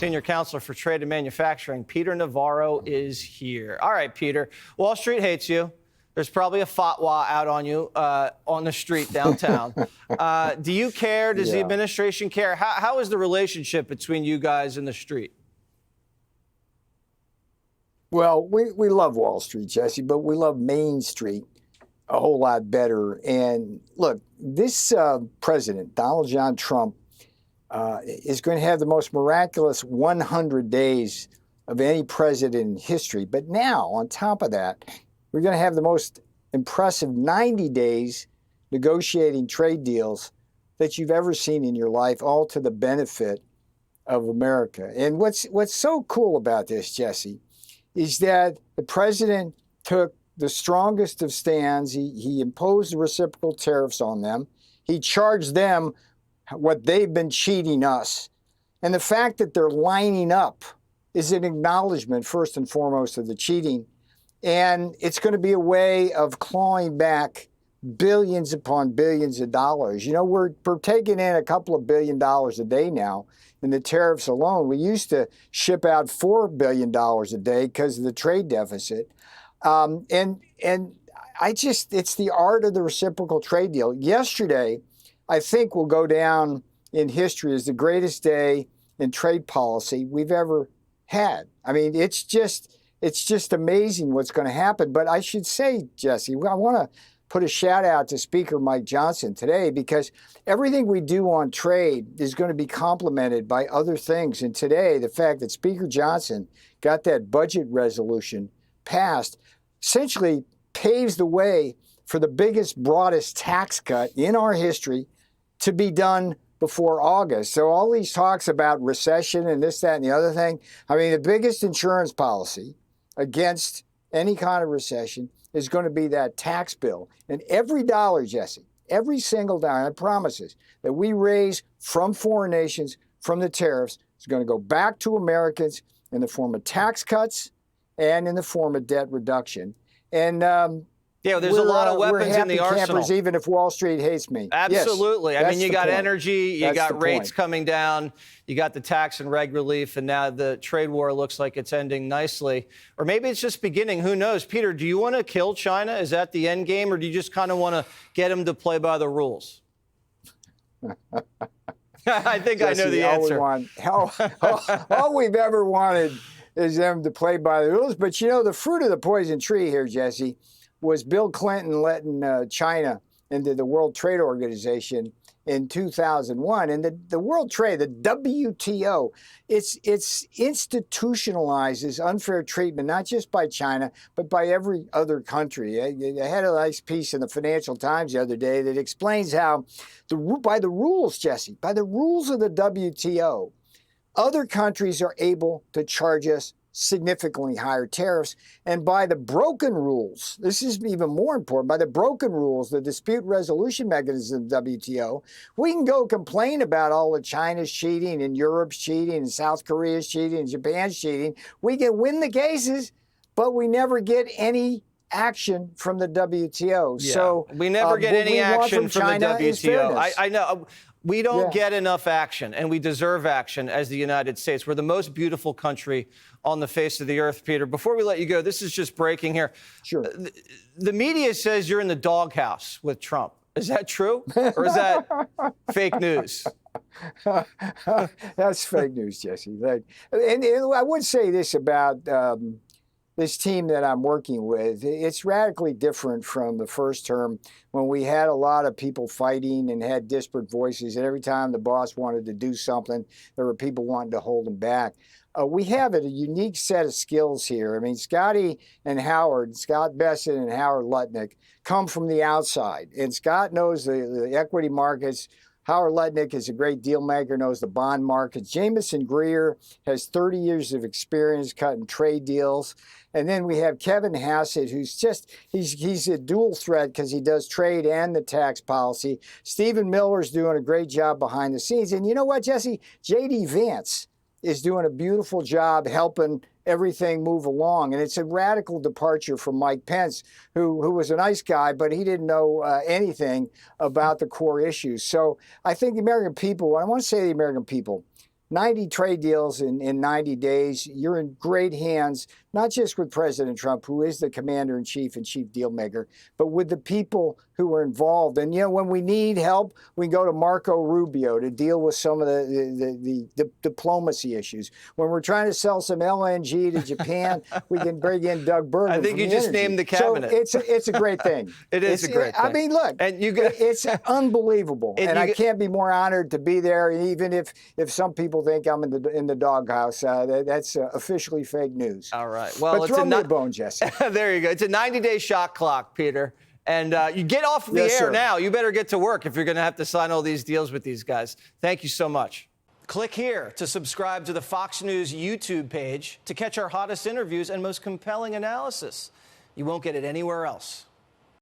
Senior Counselor for Trade and Manufacturing, Peter Navarro, is here. All right, Peter, Wall Street hates you. There's probably a fatwa out on you on the street downtown. Do you care? Does the administration care? How is the relationship between you guys in the street? Well, we love Wall Street, Jesse, but we love Main Street a whole lot better. And look, this president, Donald John Trump, is going to have the most miraculous 100 days of any president in history. But now, on top of that, we're going to have the most impressive 90 days negotiating trade deals that you've ever seen in your life, all to the benefit of America. And what's so cool about this, Jesse, is that the president took the strongest of stands. He imposed the reciprocal tariffs on them. He charged them what they've been cheating us. And the fact that they're lining up is an acknowledgement, first and foremost, of the cheating. And it's going to be a way of clawing back billions upon billions of dollars. You know, we're taking in a couple of $1 billion a day now in the tariffs alone. We used to ship out $4 billion a day because of the trade deficit. And it's the art of the reciprocal trade deal. Yesterday, I think, will go down in history as the greatest day in trade policy we've ever had. I mean, it's just amazing what's going to happen. But I should say, Jesse, I want to put a shout out to Speaker Mike Johnson today, because everything we do on trade is going to be complemented by other things. And today, the fact that Speaker Johnson got that budget resolution passed essentially paves the way for the biggest, broadest tax cut in our history to be done before August. So all these talks about recession and this, that, and the other thing, I mean, the biggest insurance policy against any kind of recession is going to be that tax bill. And every dollar, Jesse, every single dollar, I promise, that we raise from foreign nations, from the tariffs, is going to go back to Americans in the form of tax cuts and in the form of debt reduction. And there's a lot of weapons in the arsenal. Campers, even if Wall Street hates me. Absolutely. Yes, I mean, you got energy, you got rates point. coming down, you got the tax and reg relief, and now the trade war looks like it's ending nicely. Or maybe it's just beginning. Who knows? Peter, do you want to kill China? Is that the end game? Or do you just kind of want to get them to play by the rules? I think Jesse, I know the answer. All we've ever wanted is them to play by the rules. But, you know, the fruit of the poison tree here, Jesse, was Bill Clinton letting China into the World Trade Organization in 2001. And the World Trade, the WTO, it's institutionalizes unfair treatment, not just by China, but by every other country. I had a nice piece in the Financial Times the other day that explains how, by the rules, Jesse, by the rules of the WTO, other countries are able to charge us significantly higher tariffs. And by the broken rules, this is even more important, by the broken rules, the dispute resolution mechanism of the WTO, we can go complain about all of China's cheating and Europe's cheating and South Korea's cheating and Japan's cheating. We can win the cases, but we never get any action from the WTO. Yeah. So we never get any action from the WTO. I know. We don't get enough action, and we deserve action as the United States. We're the most beautiful country on the face of the earth, Peter. Before we let you go, this is just breaking here. Sure. The media says you're in the doghouse with Trump. Is that true, or is that fake news? That's fake news, Jesse. And I would say this about this team that I'm working with. It's radically different from the first term when we had a lot of people fighting and had disparate voices. And every time the boss wanted to do something, there were people wanting to hold him back. We have a unique set of skills here. I mean, Scotty and Howard, Scott Bessent and Howard Lutnick, come from the outside. And Scott knows the equity markets. Howard Lutnick is a great deal maker, knows the bond markets. Jamison Greer has 30 years of experience cutting trade deals. And then we have Kevin Hassett, who's he's a dual threat because he does trade and the tax policy. Stephen Miller's doing a great job behind the scenes. And you know what, Jesse? J.D. Vance is doing a beautiful job helping everything move along. And it's a radical departure from Mike Pence, who was a nice guy, but he didn't know anything about the core issues. So I think the American people, I want to say to the American people, 90 trade deals in 90 days. You're in great hands, not just with President Trump, who is the commander-in-chief and chief deal maker, but with the people who are involved. And, when we need help, we go to Marco Rubio to deal with some of the diplomacy issues. When we're trying to sell some LNG to Japan, we can bring in Doug Bergen. I think you just named the cabinet. So it's a great thing. It is a great thing. I mean, look, it's unbelievable. And I can't be more honored to be there, even if some people think I'm in the doghouse. That's officially fake news. All right. Well, but throw me a bone, Jesse. There you go. It's a 90-day shot clock, Peter. And you get off the air now. You better get to work if you're going to have to sign all these deals with these guys. Thank you so much. Click here to subscribe to the Fox News YouTube page to catch our hottest interviews and most compelling analysis. You won't get it anywhere else.